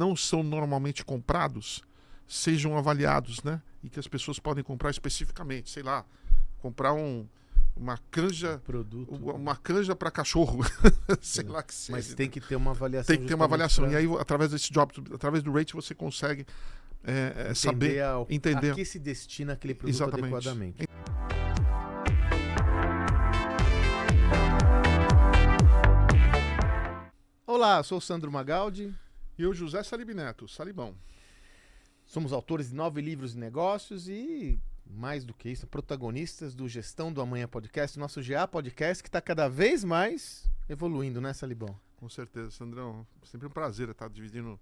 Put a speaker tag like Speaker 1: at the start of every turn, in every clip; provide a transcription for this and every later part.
Speaker 1: não são normalmente comprados sejam avaliados, né? E que as pessoas podem comprar especificamente, sei lá, comprar uma canja, uma canja para cachorro, sei lá que seja.
Speaker 2: Mas tem que ter uma avaliação.
Speaker 1: Tem que ter uma avaliação. E aí, através desse através do rate, você consegue saber, entender
Speaker 2: a que se destina aquele produto. Exatamente. Adequadamente. Olá, eu sou o Sandro Magaldi.
Speaker 1: E eu, José Salib Neto, Salibão.
Speaker 2: Somos autores de 9 livros de negócios e, mais do que isso, protagonistas do Gestão do Amanhã Podcast, o nosso GA Podcast, que está cada vez mais evoluindo, né, Salibão?
Speaker 1: Com certeza, Sandrão. Sempre um prazer estar dividindo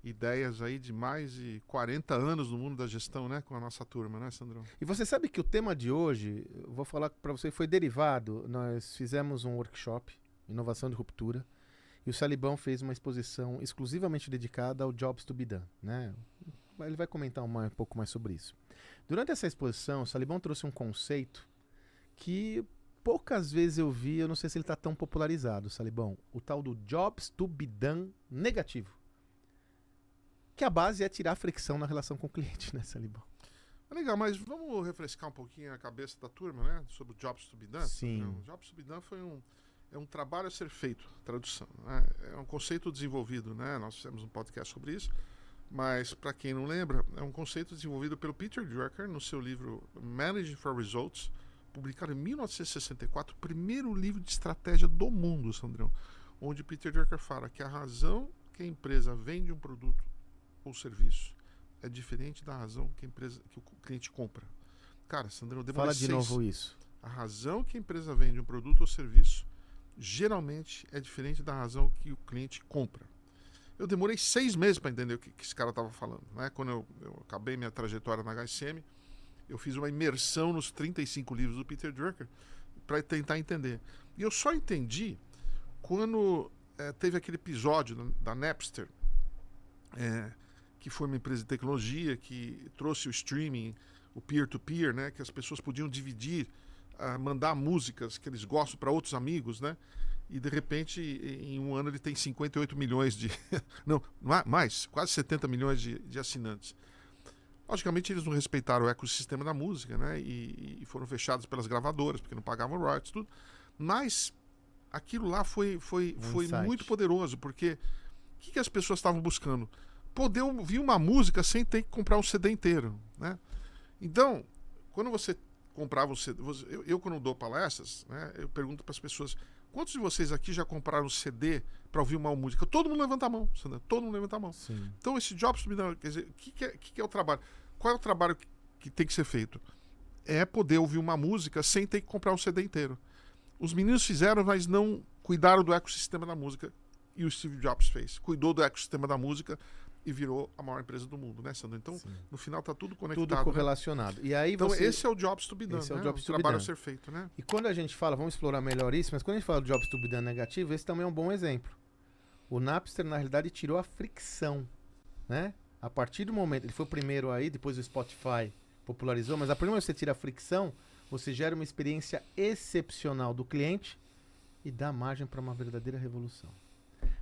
Speaker 1: ideias aí de mais de 40 anos no mundo da gestão, né, com a nossa turma, né, Sandrão?
Speaker 2: E você sabe que o tema de hoje, eu vou falar para você, foi derivado. Nós fizemos um workshop, Inovação de Ruptura, e o Salibão fez uma exposição exclusivamente dedicada ao Jobs to be Done, né? Ele vai comentar um pouco mais sobre isso. Durante essa exposição, o Salibão trouxe um conceito que poucas vezes eu vi, eu não sei se ele está tão popularizado, Salibão, o tal do Jobs to be Done negativo. Que a base é tirar a fricção na relação com o cliente, né, Salibão?
Speaker 1: Legal, mas vamos refrescar um pouquinho a cabeça da turma, né, sobre o Jobs to be Done?
Speaker 2: Sim.
Speaker 1: O Jobs to be Done é um trabalho a ser feito, tradução, né? É um conceito desenvolvido, né? Nós fizemos um podcast sobre isso, mas para quem não lembra, é um conceito desenvolvido pelo Peter Drucker no seu livro Managing for Results, publicado em 1964, o primeiro livro de estratégia do mundo, Sandrão, onde Peter Drucker fala que a razão que a empresa vende um produto ou serviço é diferente da razão que o cliente compra. Cara, Sandrão,
Speaker 2: fala de novo isso.
Speaker 1: A razão que a empresa vende um produto ou serviço geralmente é diferente da razão que o cliente compra. Eu demorei 6 meses para entender o que esse cara estava falando, né? Quando eu acabei minha trajetória na HSM, eu fiz uma imersão nos 35 livros do Peter Drucker para tentar entender. E eu só entendi quando teve aquele episódio da Napster, que foi uma empresa de tecnologia que trouxe o streaming, o peer-to-peer, né? Que as pessoas podiam dividir, mandar músicas que eles gostam para outros amigos, né? E de repente, em um ano, ele tem 58 milhões de... não, mais, quase 70 milhões de assinantes. Logicamente, eles não respeitaram o ecossistema da música, né? E foram fechados pelas gravadoras, porque não pagavam royalties, tudo. Mas aquilo lá foi muito poderoso, porque o que as pessoas estavam buscando? Poder ouvir uma música sem ter que comprar um CD inteiro, né? Então, quando você comprava um CD... Eu quando dou palestras, né, eu pergunto para as pessoas: quantos de vocês aqui já compraram um CD para ouvir uma música? Todo mundo levanta a mão, Sandra, todo mundo levanta a mão.
Speaker 2: Sim.
Speaker 1: Então esse Jobs to be Done, quer dizer, o que é o trabalho? Qual é o trabalho que tem que ser feito? É poder ouvir uma música sem ter que comprar um CD inteiro. Os meninos fizeram, mas não cuidaram do ecossistema da música. E o Steve Jobs fez. Cuidou do ecossistema da música e virou a maior empresa do mundo, né, Sandro? Então, sim, no final tá tudo conectado.
Speaker 2: Tudo correlacionado.
Speaker 1: Né?
Speaker 2: E aí
Speaker 1: então, esse é o Jobs to be Done,
Speaker 2: esse é
Speaker 1: né?
Speaker 2: o Jobs to
Speaker 1: trabalho
Speaker 2: be done.
Speaker 1: a ser feito, né?
Speaker 2: E quando a gente fala, vamos explorar melhor isso, mas quando a gente fala do Jobs to be Done negativo, esse também é um bom exemplo. O Napster, na realidade, tirou a fricção, né? A partir do momento, ele foi o primeiro aí, depois o Spotify popularizou, mas a primeira vez que você tira a fricção, você gera uma experiência excepcional do cliente e dá margem para uma verdadeira revolução.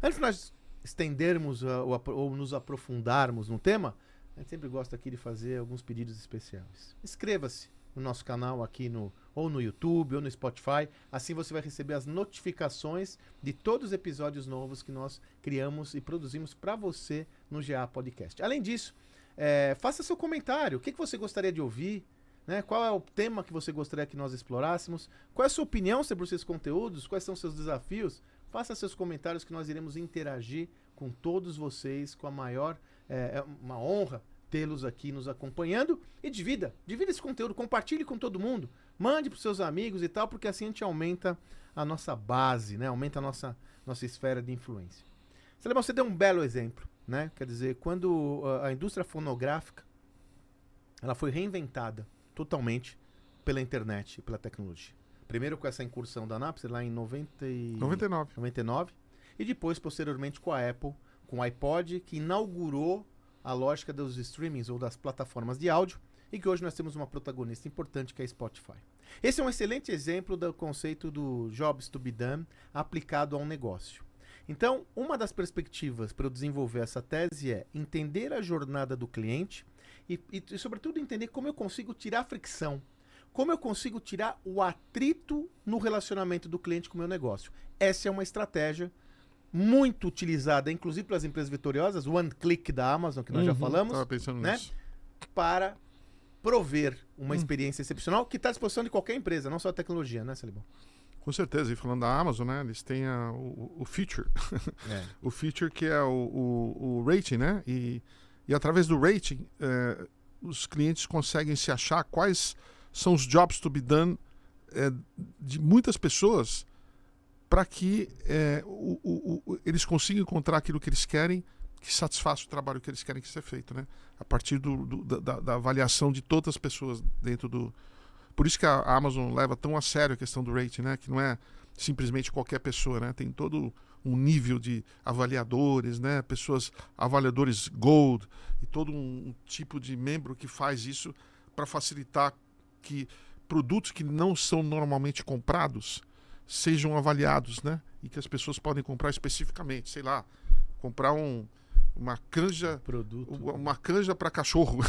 Speaker 2: Antes de nós estendermos ou nos aprofundarmos no tema, a gente sempre gosta aqui de fazer alguns pedidos especiais. Inscreva-se no nosso canal aqui ou no YouTube ou no Spotify, assim você vai receber as notificações de todos os episódios novos que nós criamos e produzimos para você no GA Podcast. Além disso, faça seu comentário, o que você gostaria de ouvir, né? Qual é o tema que você gostaria que nós explorássemos, qual é a sua opinião sobre esses conteúdos, quais são os seus desafios. Faça seus comentários que nós iremos interagir com todos vocês, com a maior... É uma honra tê-los aqui nos acompanhando. E divida esse conteúdo, compartilhe com todo mundo. Mande para os seus amigos e tal, porque assim a gente aumenta a nossa base, né? Aumenta a nossa esfera de influência. Você deu um belo exemplo, né? Quer dizer, quando a indústria fonográfica ela foi reinventada totalmente pela internet e pela tecnologia. Primeiro com essa incursão da Napster lá em 99. E depois, posteriormente, com a Apple, com o iPod, que inaugurou a lógica dos streamings ou das plataformas de áudio e que hoje nós temos uma protagonista importante que é a Spotify. Esse é um excelente exemplo do conceito do Jobs to be Done aplicado a um negócio. Então, uma das perspectivas para eu desenvolver essa tese é entender a jornada do cliente e, sobretudo, entender como eu consigo tirar fricção, como eu consigo tirar o atrito no relacionamento do cliente com o meu negócio. Essa é uma estratégia muito utilizada, inclusive pelas empresas vitoriosas, o One Click da Amazon, que nós já falamos,
Speaker 1: Estava pensando
Speaker 2: né?
Speaker 1: nisso.
Speaker 2: Para prover uma experiência excepcional que está à disposição de qualquer empresa, não só a tecnologia, né, Celibon?
Speaker 1: Com certeza. E falando da Amazon, né? Eles têm o feature. O feature que é o rating, né? E através do rating, os clientes conseguem se achar quais são os jobs to be done de muitas pessoas para que eles consigam encontrar aquilo que eles querem, que satisfaça o trabalho que eles querem que seja feito, né? A partir da avaliação de todas as pessoas dentro do... Por isso que a Amazon leva tão a sério a questão do rating, né? Que não é simplesmente qualquer pessoa, né? Tem todo um nível de avaliadores, né? Avaliadores Gold e todo um tipo de membro que faz isso para facilitar que produtos que não são normalmente comprados sejam avaliados, né? E que as pessoas podem comprar especificamente, sei lá, comprar uma canja, uma canja para cachorro,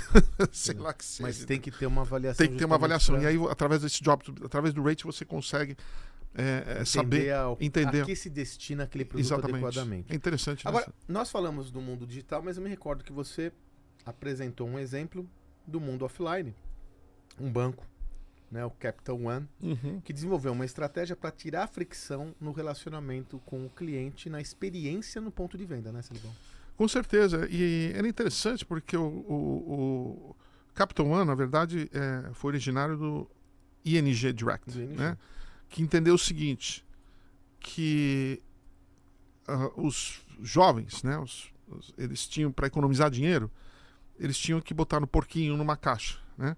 Speaker 1: sei lá que seja.
Speaker 2: Mas tem que ter uma avaliação.
Speaker 1: Tem que ter uma avaliação. E aí, através desse através do rate, você consegue entender
Speaker 2: a que se destina aquele produto adequadamente.
Speaker 1: É interessante.
Speaker 2: Agora, nós falamos do mundo digital, mas eu me recordo que você apresentou um exemplo do mundo offline. Um banco, né, o Capital One, que desenvolveu uma estratégia para tirar a fricção no relacionamento com o cliente, na experiência no ponto de venda, né, Celibon?
Speaker 1: Com certeza. E era interessante porque o Capital One, na verdade, foi originário do ING Direct, né? Que entendeu o seguinte, que os jovens, né, eles tinham, para economizar dinheiro, eles tinham que botar no porquinho numa caixa, né?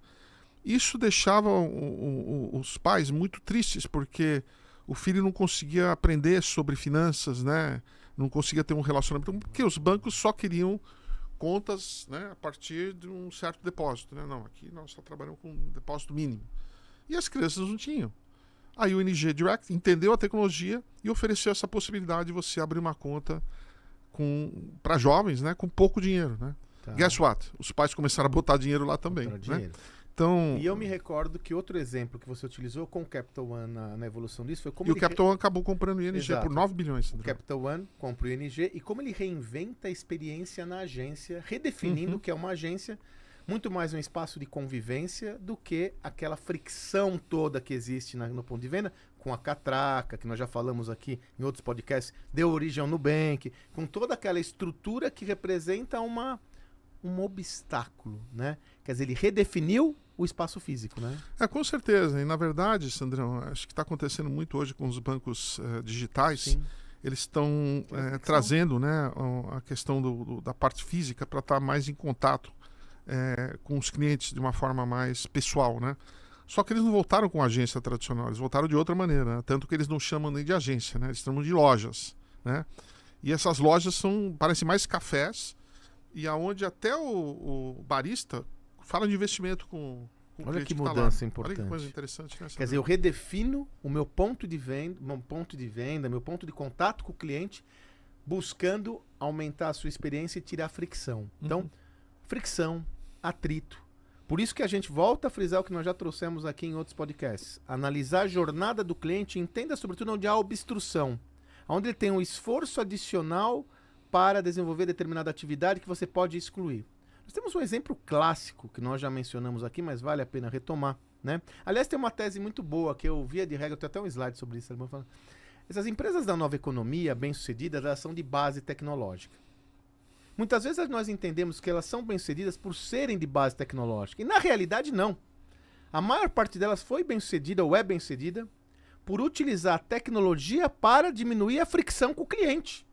Speaker 1: Isso deixava os pais muito tristes, porque o filho não conseguia aprender sobre finanças, né? Não conseguia ter um relacionamento, porque os bancos só queriam contas, né, a partir de um certo depósito, né? Não, aqui nós só trabalhamos com um depósito mínimo. E as crianças não tinham. Aí o ING Direct entendeu a tecnologia e ofereceu essa possibilidade de você abrir uma conta para jovens, né, com pouco dinheiro, né?
Speaker 2: Tá.
Speaker 1: Guess what? Os pais começaram a botar dinheiro lá também, né? Então,
Speaker 2: e eu me recordo que outro exemplo que você utilizou com o Capital One na evolução disso foi como
Speaker 1: o Capital One acabou comprando o ING por 9 bilhões.
Speaker 2: O Capital One compra o ING e como ele reinventa a experiência na agência, redefinindo que é uma agência muito mais um espaço de convivência do que aquela fricção toda que existe no ponto de venda, com a catraca, que nós já falamos aqui em outros podcasts, deu origem ao Nubank, com toda aquela estrutura que representa um obstáculo, né? Quer dizer, ele redefiniu o espaço físico, né?
Speaker 1: Com certeza. E, na verdade, Sandrão, acho que está acontecendo muito hoje com os bancos digitais. Sim. Eles estão trazendo, né, a questão da parte física para estar mais em contato com os clientes de uma forma mais pessoal, né? Só que eles não voltaram com agência tradicional, eles voltaram de outra maneira, né? Tanto que eles não chamam nem de agência, né? Eles chamam de lojas, né? E essas lojas parecem mais cafés, e aonde até o barista fala de investimento com o
Speaker 2: Olha que
Speaker 1: tá
Speaker 2: mudança
Speaker 1: lá.
Speaker 2: importante.
Speaker 1: Olha que coisa interessante, né?
Speaker 2: Quer dizer, eu redefino o meu ponto de venda, meu ponto de contato com o cliente, buscando aumentar a sua experiência e tirar a fricção. Então, fricção, atrito. Por isso que a gente volta a frisar o que nós já trouxemos aqui em outros podcasts. Analisar a jornada do cliente, entenda sobretudo onde há obstrução, onde ele tem um esforço adicional para desenvolver determinada atividade que você pode excluir. Nós temos um exemplo clássico que nós já mencionamos aqui, mas vale a pena retomar, né? Aliás, tem uma tese muito boa que eu via de regra, eu tenho até um slide sobre isso. Essas empresas da nova economia, bem-sucedidas, elas são de base tecnológica. Muitas vezes nós entendemos que elas são bem-sucedidas por serem de base tecnológica. E na realidade, não. A maior parte delas foi bem-sucedida ou é bem-sucedida por utilizar a tecnologia para diminuir a fricção com o cliente.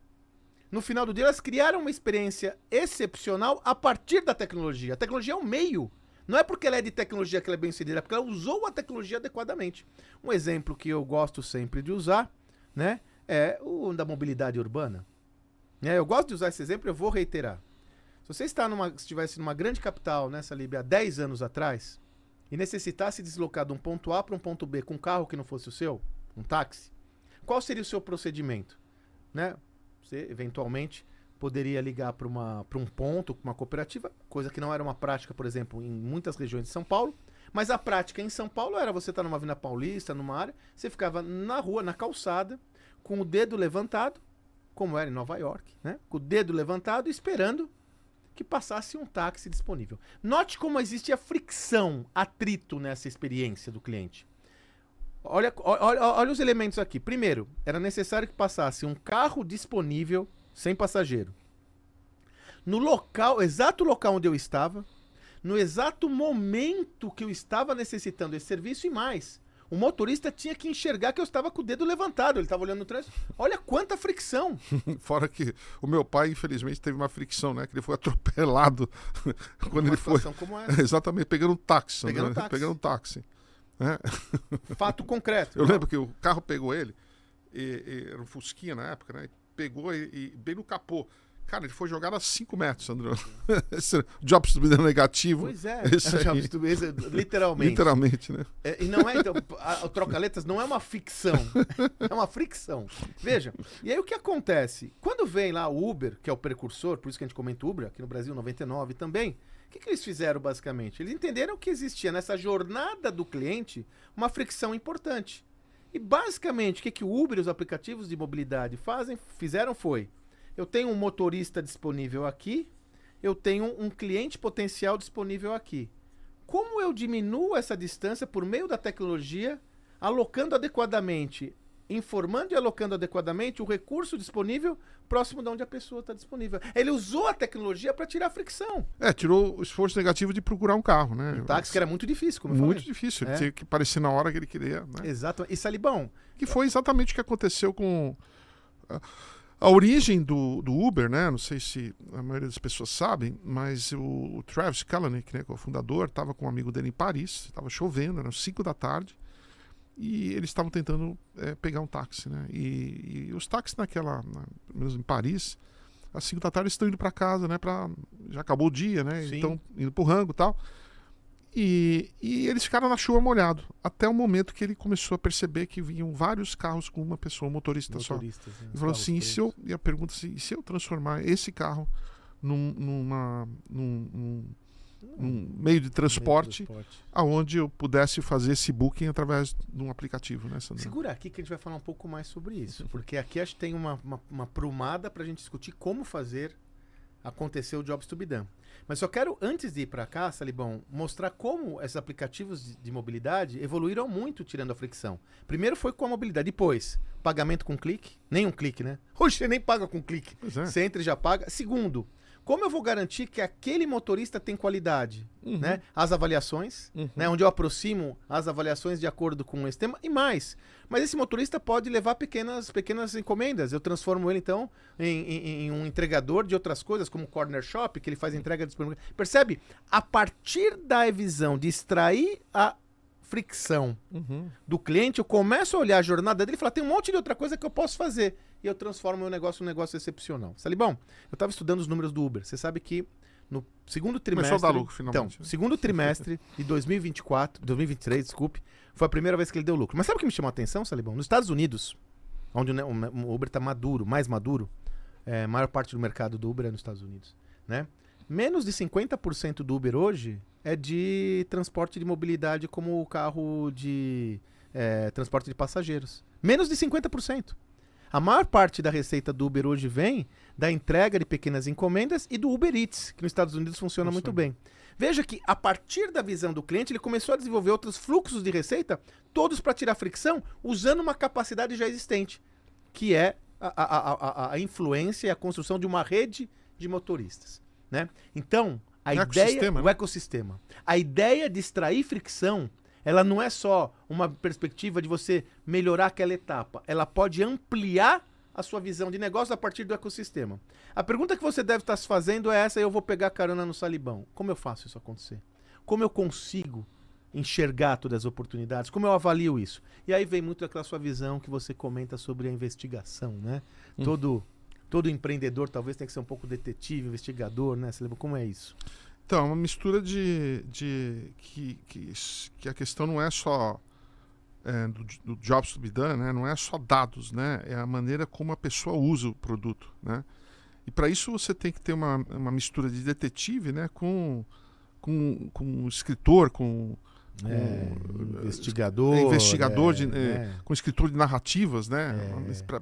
Speaker 2: No final do dia, elas criaram uma experiência excepcional a partir da tecnologia. A tecnologia é um meio. Não é porque ela é de tecnologia que ela é bem-sucedida, é porque ela usou a tecnologia adequadamente. Um exemplo que eu gosto sempre de usar, né, é o da mobilidade urbana. Eu gosto de usar esse exemplo, eu vou reiterar. Se você estivesse numa grande capital, nessa Líbia, há 10 anos atrás, e necessitasse deslocar de um ponto A para um ponto B com um carro que não fosse o seu, um táxi, qual seria o seu procedimento? Né? Você, eventualmente, poderia ligar para um ponto, uma cooperativa, coisa que não era uma prática, por exemplo, em muitas regiões de São Paulo. Mas a prática em São Paulo era você estar numa Avenida Paulista, numa área, você ficava na rua, na calçada, com o dedo levantado, como era em Nova York, né? Com o dedo levantado, esperando que passasse um táxi disponível. Note como existia fricção, atrito nessa experiência do cliente. Olha os elementos aqui. Primeiro, era necessário que passasse um carro disponível sem passageiro. No local, exato local onde eu estava, no exato momento que eu estava necessitando esse serviço e mais. O motorista tinha que enxergar que eu estava com o dedo levantado. Ele estava olhando no trânsito. Olha quanta fricção.
Speaker 1: Fora que o meu pai, infelizmente, teve uma fricção, né? Que ele foi atropelado quando ele foi.
Speaker 2: Como essa.
Speaker 1: Exatamente, pegando um táxi.
Speaker 2: Pegando um
Speaker 1: táxi. Né?
Speaker 2: Fato concreto.
Speaker 1: Eu lembro que o carro pegou ele, era um Fusquinha na época, né? Pegou e bem no capô. Cara, ele foi jogado a 5 metros, Sandro. Jobs negativo.
Speaker 2: Pois é,
Speaker 1: Jobs
Speaker 2: literalmente.
Speaker 1: Literalmente, né?
Speaker 2: E não é, então, o troca-letras não é uma ficção, é uma fricção. Veja, e aí o que acontece? Quando vem lá o Uber, que é o precursor, por isso que a gente comenta Uber, aqui no Brasil, 99 também, o que eles fizeram basicamente? Eles entenderam que existia nessa jornada do cliente uma fricção importante. E basicamente, o que o Uber e os aplicativos de mobilidade fizeram foi: eu tenho um motorista disponível aqui, eu tenho um cliente potencial disponível aqui. Como eu diminuo essa distância por meio da tecnologia, alocando adequadamente, informando e alocando adequadamente o recurso disponível próximo de onde a pessoa está disponível. Ele usou a tecnologia para tirar a fricção.
Speaker 1: Tirou o esforço negativo de procurar um carro, né?
Speaker 2: Um táxi que era muito difícil, como eu falei.
Speaker 1: Muito difícil, ele tinha que aparecer na hora que ele queria. Né?
Speaker 2: Exato. E Salibão?
Speaker 1: Que foi exatamente o que aconteceu com a origem do Uber, né? Não sei se a maioria das pessoas sabem, mas o Travis Kalanick, né, que é o fundador, estava com um amigo dele em Paris, estava chovendo, eram 5 da tarde, e eles estavam tentando pegar um táxi, né? E os táxis pelo menos em Paris, às 5 da tarde estão indo para casa, né? Já acabou o dia, né?
Speaker 2: Sim.
Speaker 1: Estão indo pro rango e tal. E eles ficaram na chuva molhado, até o momento que ele começou a perceber que vinham vários carros com uma pessoa, um motorista só. Ele falou assim, e a pergunta assim, e se eu transformar esse carro num meio de transporte, aonde eu pudesse fazer esse booking através de um aplicativo, né, Sandro?
Speaker 2: Segura aqui que a gente vai falar um pouco mais sobre isso, porque aqui acho que tem uma prumada para a gente discutir como fazer acontecer o Jobs to be done. Mas só quero, antes de ir para cá, Salibão, mostrar como esses aplicativos de mobilidade evoluíram muito tirando a fricção. Primeiro foi com a mobilidade, depois pagamento com clique, nem um clique, né? Hoje você nem paga com clique, você entra e já paga. Segundo, como eu vou garantir que aquele motorista tem qualidade? Né? As avaliações, né? Onde eu aproximo as avaliações de acordo com esse tema e mais. Mas esse motorista pode levar pequenas encomendas. Eu transformo ele, então, em um entregador de outras coisas, como o Corner Shop, que ele faz entrega disponível. Percebe? A partir da visão de extrair a fricção do cliente, eu começo a olhar a jornada dele e falar, tem um monte de outra coisa que eu posso fazer. E eu transformo meu negócio num negócio excepcional. Salibão, eu estava estudando os números do Uber. Você sabe que no segundo trimestre...
Speaker 1: Começou a dar lucro, finalmente.
Speaker 2: Então, segundo trimestre de 2023, desculpe, foi a primeira vez que ele deu lucro. Mas sabe o que me chamou a atenção, Salibão? Nos Estados Unidos, onde o Uber está mais maduro, a maior parte do mercado do Uber é nos Estados Unidos, né? Menos de 50% do Uber hoje é de transporte de mobilidade, como o carro de transporte de passageiros. Menos de 50%. A maior parte da receita do Uber hoje vem da entrega de pequenas encomendas e do Uber Eats, que nos Estados Unidos funciona muito bem. Veja que, a partir da visão do cliente, ele começou a desenvolver outros fluxos de receita, todos para tirar fricção, usando uma capacidade já existente, que é a influência e a construção de uma rede de motoristas. Né? Então, o ecossistema. A ideia de extrair fricção, ela não é só uma perspectiva de você melhorar aquela etapa. Ela pode ampliar a sua visão de negócio a partir do ecossistema. A pergunta que você deve estar se fazendo é essa, eu vou pegar carona no Salibão. Como eu faço isso acontecer? Como eu consigo enxergar todas as oportunidades? Como eu avalio isso? E aí vem muito daquela sua visão que você comenta sobre a investigação, né? Todo empreendedor talvez tenha que ser um pouco detetive, investigador, né? Salibão, como é isso?
Speaker 1: Então, uma mistura que a questão não é só do Jobs to be Done, né, não é só dados, né, é a maneira como a pessoa usa o produto, né? E para isso você tem que ter uma mistura de detetive, né, com escritor, com
Speaker 2: investigador,
Speaker 1: com escritor de narrativas, né,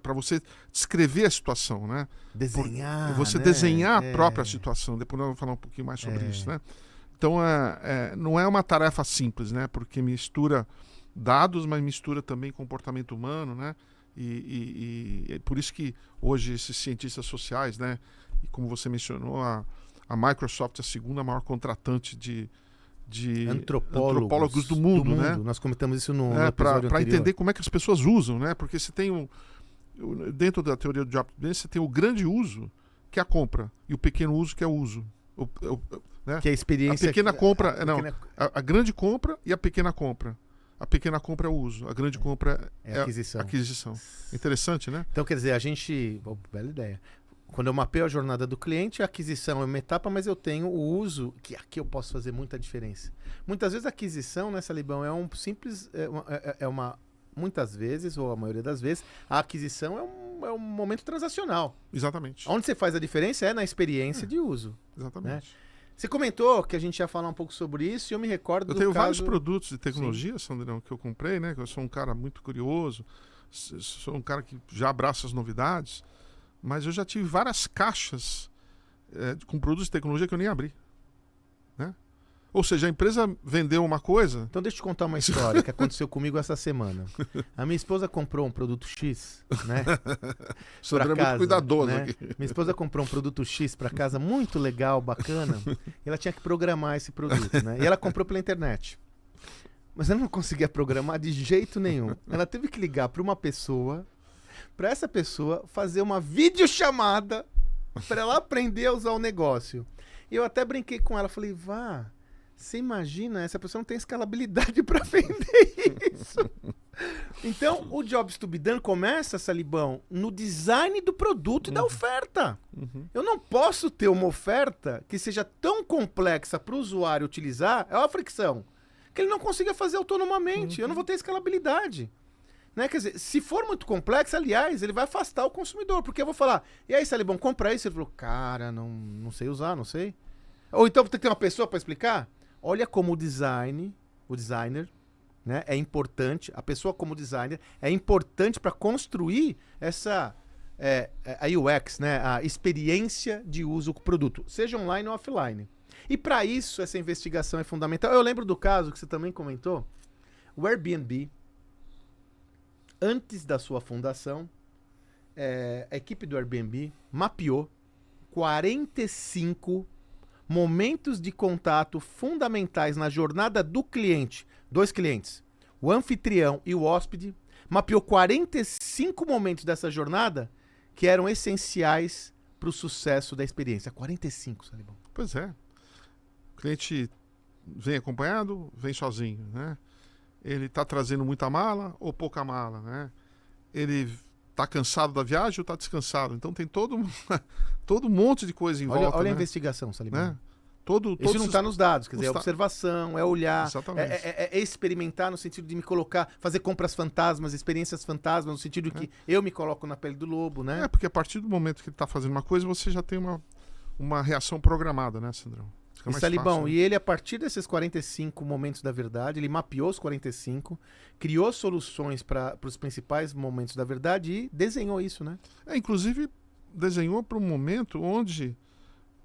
Speaker 1: para você descrever a situação, né?
Speaker 2: Desenhar,
Speaker 1: você
Speaker 2: né?
Speaker 1: desenhar a própria situação. Depois nós vamos falar um pouquinho mais sobre isso, né? Então não é uma tarefa simples, né? Porque mistura dados, mas mistura também comportamento humano, né? E é por isso que hoje esses cientistas sociais, né? E como você mencionou, a Microsoft é a segunda maior contratante de antropólogos do mundo, né?
Speaker 2: Nós comentamos isso no episódio
Speaker 1: para
Speaker 2: anterior.
Speaker 1: entender como é que as pessoas usam, né? Porque você tem dentro da teoria do Jobs, você tem o grande uso, que é a compra, e o pequeno uso, que é o uso. Né?
Speaker 2: Que é a experiência...
Speaker 1: A pequena compra... A grande compra e a pequena compra. A pequena compra é o uso, a grande compra é a aquisição. Interessante, né?
Speaker 2: Então, quer dizer, bela ideia. Quando eu mapeio a jornada do cliente, a aquisição é uma etapa, mas eu tenho o uso, que aqui eu posso fazer muita diferença. Muitas vezes a aquisição, né, Salibão, é um simples... muitas vezes, ou a maioria das vezes, a aquisição é um momento transacional.
Speaker 1: Exatamente.
Speaker 2: Onde você faz a diferença é na experiência de uso.
Speaker 1: Exatamente.
Speaker 2: Né? Você comentou que a gente ia falar um pouco sobre isso e eu me recordo do caso...
Speaker 1: Eu tenho vários produtos de tecnologia, Sandrão, que eu comprei, né? Eu sou um cara muito curioso, sou um cara que já abraça as novidades, mas eu já tive várias caixas com produtos de tecnologia que eu nem abri, né? Ou seja, a empresa vendeu uma coisa...
Speaker 2: Então deixa eu te contar uma história que aconteceu comigo essa semana. A minha esposa comprou um produto X, né?
Speaker 1: Sandrão é muito cuidadoso, né? Aqui.
Speaker 2: Minha esposa comprou um produto X para casa, muito legal, bacana. E ela tinha que programar esse produto, né? E ela comprou pela internet. Mas ela não conseguia programar de jeito nenhum. Ela teve que ligar para uma pessoa, para essa pessoa fazer uma videochamada para ela aprender a usar o negócio. E eu até brinquei com ela, falei, você imagina, essa pessoa não tem escalabilidade para vender isso. Então, o Jobs to be Done começa, Salibão, no design do produto e da oferta. Eu não posso ter uma oferta que seja tão complexa para o usuário utilizar, é uma fricção, que ele não consiga fazer autonomamente. Eu não vou ter escalabilidade. Né? Quer dizer, se for muito complexo, aliás, ele vai afastar o consumidor, porque eu vou falar, e aí, Salibão, compra isso? Ele falou, cara, não sei usar, não sei. Ou então tem que ter uma pessoa para explicar? Olha como o designer, né, é importante, a pessoa como designer é importante para construir essa a UX, né, a experiência de uso do produto, seja online ou offline. E para isso essa investigação é fundamental. Eu lembro do caso que você também comentou, o Airbnb, antes da sua fundação, a equipe do Airbnb mapeou 45 momentos de contato fundamentais na jornada do cliente, 2 clientes, o anfitrião e o hóspede, mapeou 45 momentos dessa jornada que eram essenciais para o sucesso da experiência. 45, Salibão.
Speaker 1: Pois é. O cliente vem acompanhado, vem sozinho, né? Ele está trazendo muita mala ou pouca mala, né? Ele está cansado da viagem ou está descansado? Então tem todo um monte de coisa em volta.
Speaker 2: Olha
Speaker 1: né?
Speaker 2: a investigação, Salibão.
Speaker 1: Né?
Speaker 2: Isso não está nos dados, quer dizer, é
Speaker 1: Está-
Speaker 2: observação, é olhar,
Speaker 1: Exatamente.
Speaker 2: é experimentar no sentido de me colocar, fazer compras fantasmas, experiências fantasmas, no sentido de que eu me coloco na pele do lobo, né?
Speaker 1: Porque a partir do momento que ele está fazendo uma coisa, você já tem uma reação programada, né, Sandrão? Fica
Speaker 2: E
Speaker 1: mais
Speaker 2: Salibão,
Speaker 1: fácil, né?
Speaker 2: e ele, a partir desses 45 momentos da verdade, ele mapeou os 45, criou soluções para os principais momentos da verdade e desenhou isso, né?
Speaker 1: Inclusive, desenhou para um momento onde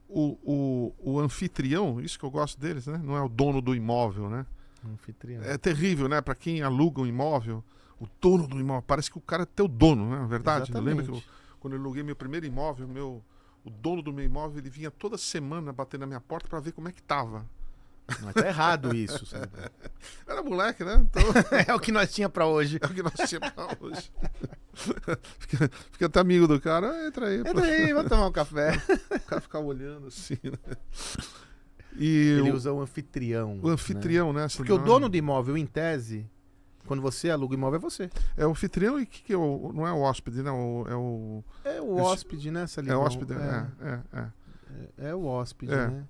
Speaker 1: o anfitrião, isso que eu gosto deles, né? Não é o dono do imóvel, né?
Speaker 2: Anfitrião.
Speaker 1: É terrível, né? Para quem aluga um imóvel, o dono do imóvel, parece que o cara é teu dono, né? Na verdade, eu lembro que quando eu aluguei meu primeiro imóvel, o dono do meu imóvel, ele vinha toda semana bater na minha porta para ver como é que tava.
Speaker 2: Mas tá errado isso, Salibão.
Speaker 1: Era moleque, né? Então,
Speaker 2: É o que nós tinha para hoje.
Speaker 1: é o que nós tínhamos pra hoje. Fica até amigo do cara, entra aí.
Speaker 2: Entra aí, vamos tomar um café.
Speaker 1: O cara ficava olhando assim, né? E
Speaker 2: Ele usa o anfitrião.
Speaker 1: o anfitrião, né?
Speaker 2: Porque o dono do imóvel, em tese, quando você aluga o imóvel, é você.
Speaker 1: É o anfitrião e que não é o hóspede, né?
Speaker 2: É o hóspede, né, Salibão?
Speaker 1: É o hóspede,
Speaker 2: É o hóspede,
Speaker 1: É.
Speaker 2: né?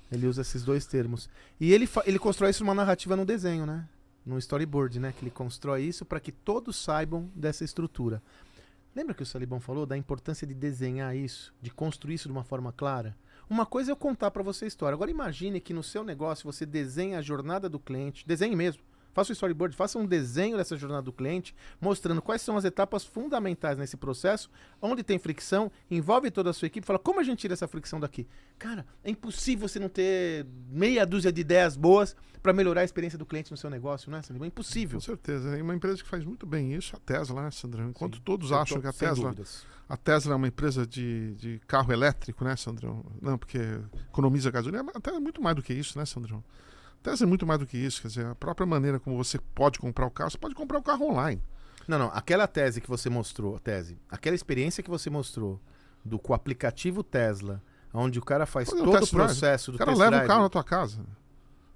Speaker 2: Ele usa esses dois termos. E ele constrói isso numa narrativa no desenho, né? no storyboard, né? Que ele constrói isso para que todos saibam dessa estrutura. Lembra que o Salibão falou da importância de desenhar isso, de construir isso de uma forma clara? Uma coisa é eu contar para você a história. Agora imagine que no seu negócio você desenha a jornada do cliente, desenhe mesmo. Faça o storyboard, faça um desenho dessa jornada do cliente, mostrando quais são as etapas fundamentais nesse processo, onde tem fricção, envolve toda a sua equipe, fala como a gente tira essa fricção daqui. Cara, é impossível você não ter meia dúzia de ideias boas para melhorar a experiência do cliente no seu negócio, não é, Sandro? É impossível.
Speaker 1: Com certeza. É uma empresa que faz muito bem isso, a Tesla, né, Sandrão? Enquanto
Speaker 2: Sim.
Speaker 1: todos acham que a Tesla é uma empresa de carro elétrico, né, Sandrão? Não, porque economiza gasolina. Até é muito mais do que isso, né, Sandrão? Tesla é muito mais do que isso, quer dizer, a própria maneira como você pode comprar o carro, você pode comprar o carro online.
Speaker 2: Não, aquela tese que você mostrou, aquela experiência que você mostrou com o aplicativo Tesla, onde o cara faz todo o processo do
Speaker 1: test drive. O cara leva o carro na tua casa.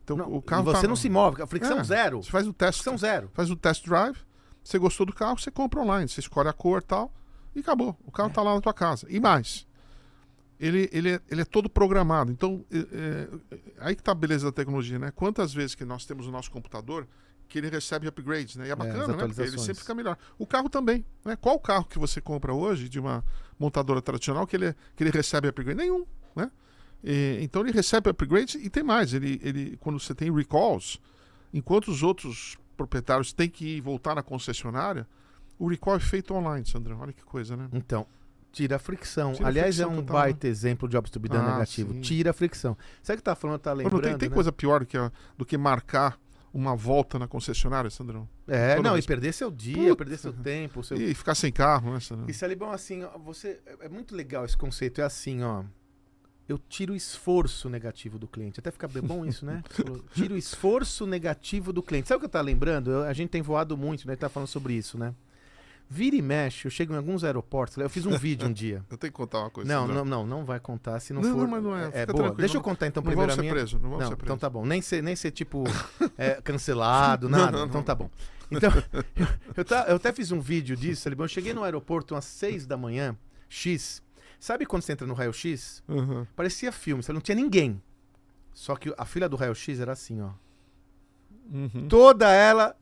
Speaker 1: Então,
Speaker 2: não,
Speaker 1: o carro
Speaker 2: e você não se move, a fricção zero.
Speaker 1: Você faz o teste.
Speaker 2: Fricção zero.
Speaker 1: Faz o test drive, você gostou do carro, você compra online, você escolhe a cor e tal, e acabou. O carro tá lá na tua casa. E mais, ele é todo programado. Então, aí que tá a beleza da tecnologia, né? Quantas vezes que nós temos o nosso computador que ele recebe upgrades, né? E é bacana, né? Porque ele sempre fica melhor. O carro também, né? Qual carro que você compra hoje de uma montadora tradicional que ele recebe upgrade? Nenhum, né? Então ele recebe upgrades e tem mais. Ele, quando você tem recalls, enquanto os outros proprietários têm que ir voltar na concessionária, o recall é feito online, Sandrão. Olha que coisa, né?
Speaker 2: Então, tira a fricção. Aliás, é um total, baita exemplo de Jobs to be done negativo. Sim. Tira a fricção. Sabe o que tá falando? Tá lembrando,
Speaker 1: tem
Speaker 2: né?
Speaker 1: coisa pior do que marcar uma volta na concessionária, Sandrão?
Speaker 2: E perder seu dia, perder seu tempo.
Speaker 1: E ficar sem carro, né, Sandrão?
Speaker 2: E Salibão, assim, é muito legal esse conceito. É assim, ó. Eu tiro o esforço negativo do cliente. Até fica bem bom isso, né? Tiro o esforço negativo do cliente. Sabe o que eu tava lembrando? A gente tem voado muito, né? Tá falando sobre isso, né? Vira e mexe, eu chego em alguns aeroportos. Eu fiz um vídeo um dia.
Speaker 1: Eu tenho que contar uma coisa.
Speaker 2: Não vai contar se não for.
Speaker 1: Não, mas não é.
Speaker 2: É boa. Deixa eu contar então primeiro a minha.
Speaker 1: Não vamos ser presos.
Speaker 2: Então tá bom. Nem ser tipo cancelado, nada.
Speaker 1: Não.
Speaker 2: Então tá bom. Então, eu até fiz um vídeo disso, Salibão. Eu cheguei no aeroporto às 6 da manhã, X. Sabe quando você entra no raio-x?
Speaker 1: Uhum.
Speaker 2: Parecia filme, não tinha ninguém. Só que a fila do raio-x era assim, ó.
Speaker 1: Uhum.
Speaker 2: Toda ela...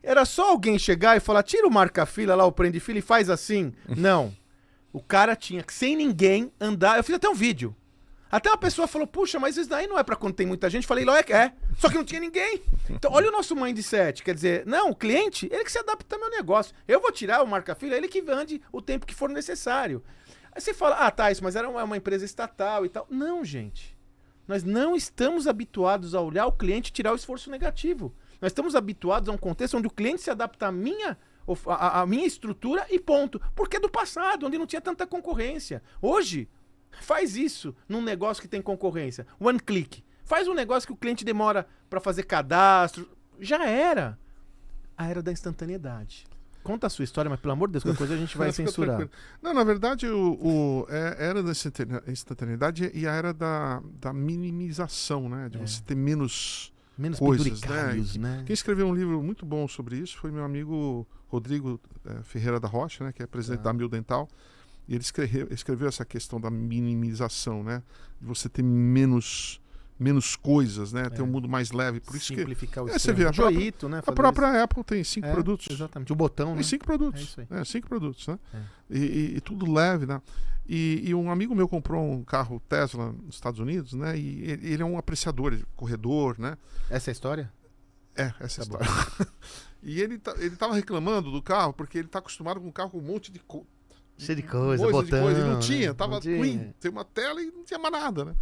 Speaker 2: Era só alguém chegar e falar, tira o marca-fila lá, o prende-fila e faz assim. Não. O cara tinha que, sem ninguém, andar... Eu fiz até um vídeo. Até uma pessoa falou, puxa, mas isso daí não é pra quando tem muita gente. Falei, só que não tinha ninguém. Então, olha o nosso mindset. Quer dizer, não, o cliente, ele que se adapta ao meu negócio. Eu vou tirar o marca-fila, ele que ande o tempo que for necessário. Aí você fala, isso, mas era uma empresa estatal e tal. Não, gente. Nós não estamos habituados a olhar o cliente e tirar o esforço negativo. Nós estamos habituados a um contexto onde o cliente se adapta à minha estrutura e ponto. Porque é do passado, onde não tinha tanta concorrência. Hoje, faz isso num negócio que tem concorrência. One click. Faz um negócio que o cliente demora para fazer cadastro. Já era. A era da instantaneidade. Conta a sua história, mas pelo amor de Deus, qualquer coisa a gente vai censurar.
Speaker 1: Não, na verdade, a era da instantaneidade e a era da minimização, né? De você ter menos coisas, né? Quem escreveu um livro muito bom sobre isso foi meu amigo Rodrigo Ferreira da Rocha, né? Que é presidente da Amil Dental. E ele escreveu essa questão da minimização, né? De você ter menos coisas, né? Ter um mundo mais leve. Por isso
Speaker 2: simplificar o
Speaker 1: você vê
Speaker 2: Joito, né?
Speaker 1: A própria Apple tem 5 produtos.
Speaker 2: Exatamente. O botão, né?
Speaker 1: Tem 5 produtos.
Speaker 2: É isso aí.
Speaker 1: 5 produtos, né? E tudo leve, né? E um amigo meu comprou um carro Tesla nos Estados Unidos, né? E ele é um apreciador, corredor, né?
Speaker 2: Essa é a história?
Speaker 1: Essa é a história. E ele tava reclamando do carro porque ele tá acostumado com um carro com um monte de
Speaker 2: cheio de coisa, botão.
Speaker 1: Ele não tinha, tava clean. Tem uma tela e não tinha mais nada, né?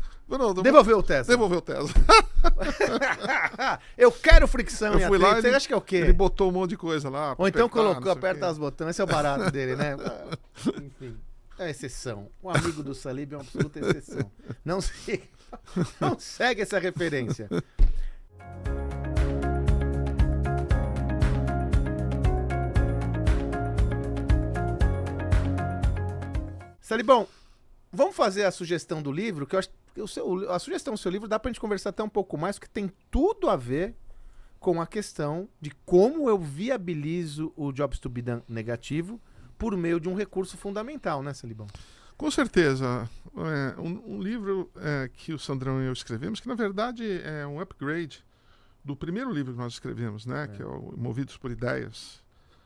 Speaker 2: Devolveu o Tesla. Eu quero fricção.
Speaker 1: Eu fui lá,
Speaker 2: você acha que é o quê?
Speaker 1: Ele botou um monte de coisa lá.
Speaker 2: Ou então aperta os botões. Esse é o barato dele, né? Enfim, é exceção. O amigo do Salib é uma absoluta exceção. Não segue essa referência. Salibão, vamos fazer a sugestão do livro, que eu acho que a sugestão do seu livro dá pra gente conversar até um pouco mais, porque tem tudo a ver com a questão de como eu viabilizo o Jobs to be done negativo por meio de um recurso fundamental, né, Salibão?
Speaker 1: Com certeza. Um livro que o Sandrão e eu escrevemos, que na verdade é um upgrade do primeiro livro que nós escrevemos, né? Que é o Movidos por Ideias.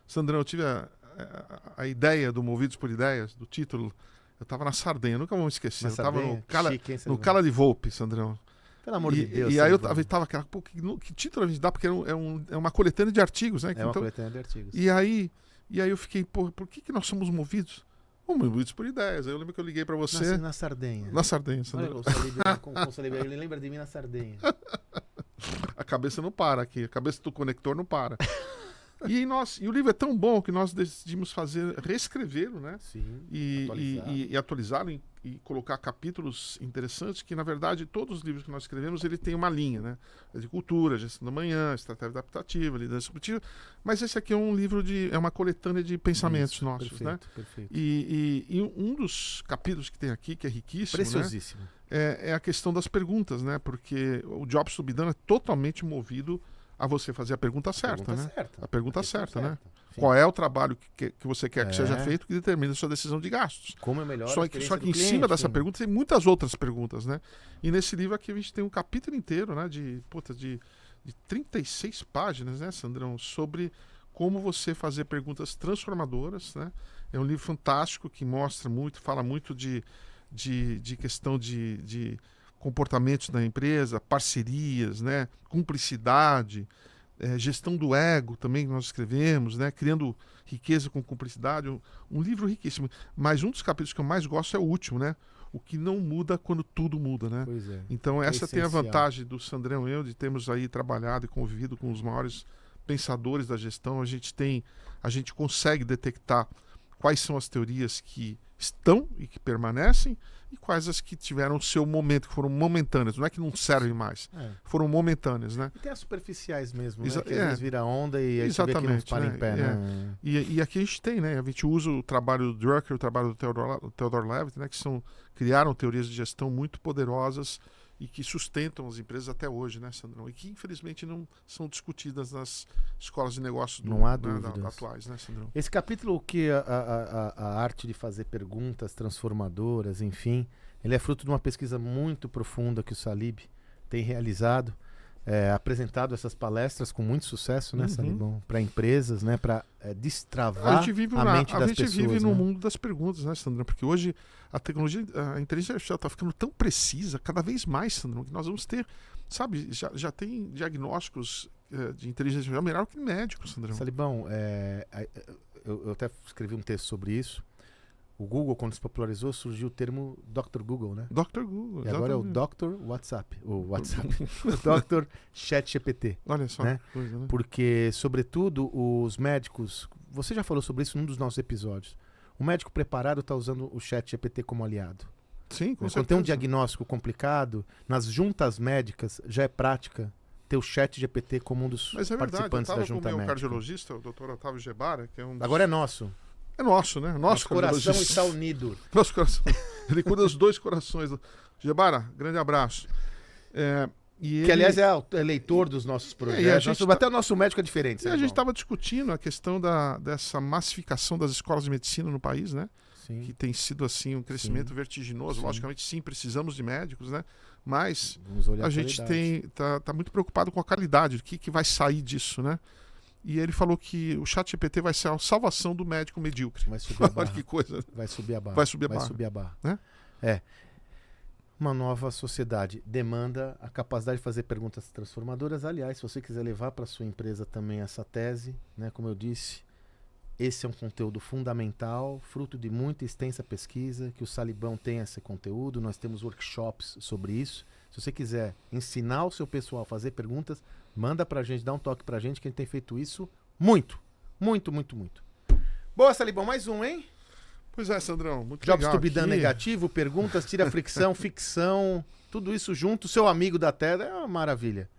Speaker 1: Sandrão, eu tive a ideia do Movidos por Ideias, do título. Eu estava na Sardenha, nunca vou me esquecer. Eu estava no Cala de Volpe, Sandrão.
Speaker 2: Pelo amor de Deus.
Speaker 1: E aí eu tava aquela, pô, que título a gente dá? Porque é uma coletânea de artigos, né?
Speaker 2: É uma coletânea de artigos.
Speaker 1: E aí eu fiquei, pô, por que nós somos movidos? Movidos por ideias. Aí eu lembro que eu liguei para você.
Speaker 2: Nasci na Sardenha.
Speaker 1: Na Sardenha, Sandrão.
Speaker 2: Olha, ele lembra de mim na Sardenha.
Speaker 1: A cabeça não para aqui, a cabeça do conector não para. E o livro é tão bom que nós decidimos reescrevê-lo, né?
Speaker 2: Sim,
Speaker 1: e atualizá-lo e colocar capítulos interessantes que, na verdade, todos os livros que nós escrevemos, ele tem uma linha, né? Agricultura, gestão da manhã, estratégia adaptativa, liderança disruptiva. Mas esse aqui é um livro é uma coletânea de pensamentos nossos,
Speaker 2: perfeito,
Speaker 1: né?
Speaker 2: Perfeito.
Speaker 1: E um dos capítulos que tem aqui, que é riquíssimo,
Speaker 2: preciosíssimo,
Speaker 1: né? É a questão das perguntas, né? Porque o Jobs to be Done é totalmente movido a você fazer a pergunta certa, né? A pergunta certa, né? Sim. Qual é o trabalho que você quer que seja feito que determina a sua decisão de gastos?
Speaker 2: Como é melhor
Speaker 1: Só que em cima dessa pergunta tem muitas outras perguntas, né? E nesse livro aqui a gente tem um capítulo inteiro, né? De 36 páginas, né, Sandrão? Sobre como você fazer perguntas transformadoras, né? É um livro fantástico que mostra muito, fala muito de questão de comportamentos da empresa, parcerias, né, cumplicidade, gestão do ego também que nós escrevemos, né, criando riqueza com cumplicidade, um livro riquíssimo. Mas um dos capítulos que eu mais gosto é o último, né, o que não muda quando tudo muda, né?
Speaker 2: Pois é.
Speaker 1: Então essa tem a vantagem do Sandrão e eu de termos aí trabalhado e convivido com os maiores pensadores da gestão. A gente consegue detectar quais são as teorias que estão e que permanecem e quais as que tiveram o seu momento, que foram momentâneas. Não é que não servem mais, foram momentâneas, né?
Speaker 2: E tem as superficiais mesmo, né? Que às vezes vira onda e aí
Speaker 1: exatamente,
Speaker 2: você vê que não para em pé, né?
Speaker 1: E aqui a gente tem, né? A gente usa o trabalho do Drucker, o trabalho do Theodore Levitt, né? Que criaram teorias de gestão muito poderosas e que sustentam as empresas até hoje, né, Sandrão? E que, infelizmente, não são discutidas nas escolas de negócios atuais, né, Sandrão?
Speaker 2: Esse capítulo que a arte de fazer perguntas transformadoras, enfim, ele é fruto de uma pesquisa muito profunda que o Salib tem realizado, apresentado essas palestras com muito sucesso, né, Salibão? Para empresas, né, para destravar a mente das pessoas.
Speaker 1: A gente vive no mundo das perguntas, né, Sandrão? Porque hoje a tecnologia, a inteligência artificial está ficando tão precisa, cada vez mais, Sandrão, que nós vamos ter, sabe, já tem diagnósticos de inteligência artificial melhor que médicos, Sandrão.
Speaker 2: Salibão, eu até escrevi um texto sobre isso. O Google, quando se popularizou, surgiu o termo Dr. Google, né?
Speaker 1: Dr. Google,
Speaker 2: e agora é o Dr. WhatsApp. O WhatsApp. O Dr. ChatGPT.
Speaker 1: Olha só,
Speaker 2: né?
Speaker 1: Que coisa, né?
Speaker 2: Porque, sobretudo, os médicos... Você já falou sobre isso num dos nossos episódios. O médico preparado está usando o ChatGPT como aliado.
Speaker 1: Sim, com certeza.
Speaker 2: Quando tem um diagnóstico complicado, nas juntas médicas já é prática ter o ChatGPT como um dos participantes da junta médica. Mas é verdade, eu estava com o meu
Speaker 1: cardiologista, o Dr. Otávio Gebara, que é um dos...
Speaker 2: Agora é nosso.
Speaker 1: É nosso, né?
Speaker 2: Nosso coração está unido.
Speaker 1: Nosso coração. Ele cuida dos dois corações. Gebara, grande abraço.
Speaker 2: Que, aliás, é leitor dos nossos projetos. Até o nosso médico é diferente.
Speaker 1: E a gente estava discutindo a questão dessa massificação das escolas de medicina no país, né?
Speaker 2: Sim.
Speaker 1: Que tem sido, assim, um crescimento vertiginoso. Sim. Logicamente, sim, precisamos de médicos, né? Mas a gente tá muito preocupado com a qualidade, o que vai sair disso, né? E ele falou que o ChatGPT vai ser a salvação do médico medíocre.
Speaker 2: Vai subir a barra.
Speaker 1: Olha que coisa.
Speaker 2: Vai subir a barra.
Speaker 1: Vai subir a barra.
Speaker 2: Né? Uma nova sociedade demanda a capacidade de fazer perguntas transformadoras. Aliás, se você quiser levar para sua empresa também essa tese, né, como eu disse, esse é um conteúdo fundamental, fruto de muita extensa pesquisa, que o Salibão tem esse conteúdo. Nós temos workshops sobre isso. Se você quiser ensinar o seu pessoal a fazer perguntas, manda pra gente, dá um toque pra gente, que a gente tem feito isso muito. Muito, muito, muito. Boa, Salibão, mais um, hein?
Speaker 1: Pois é, Sandrão, muito
Speaker 2: Jobs
Speaker 1: legal.
Speaker 2: to be done negativo, perguntas, tira fricção, ficção, tudo isso junto, seu amigo da Terra, é uma maravilha.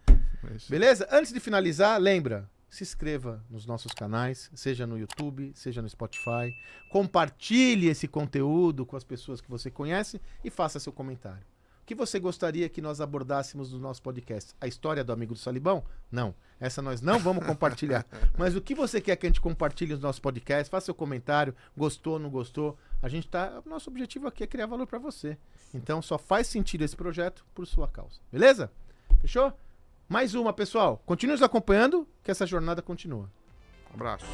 Speaker 2: Beleza? Antes de finalizar, lembra, se inscreva nos nossos canais, seja no YouTube, seja no Spotify, compartilhe esse conteúdo com as pessoas que você conhece e faça seu comentário. O que você gostaria que nós abordássemos no nosso podcast? A história do amigo do Salibão? Não. Essa nós não vamos compartilhar. Mas o que você quer que a gente compartilhe nos nossos podcasts? Faça seu comentário. Gostou, não gostou? Nosso objetivo aqui é criar valor para você. Então só faz sentido esse projeto por sua causa. Beleza? Fechou? Mais uma, pessoal. Continue nos acompanhando, que essa jornada continua.
Speaker 1: Um abraço.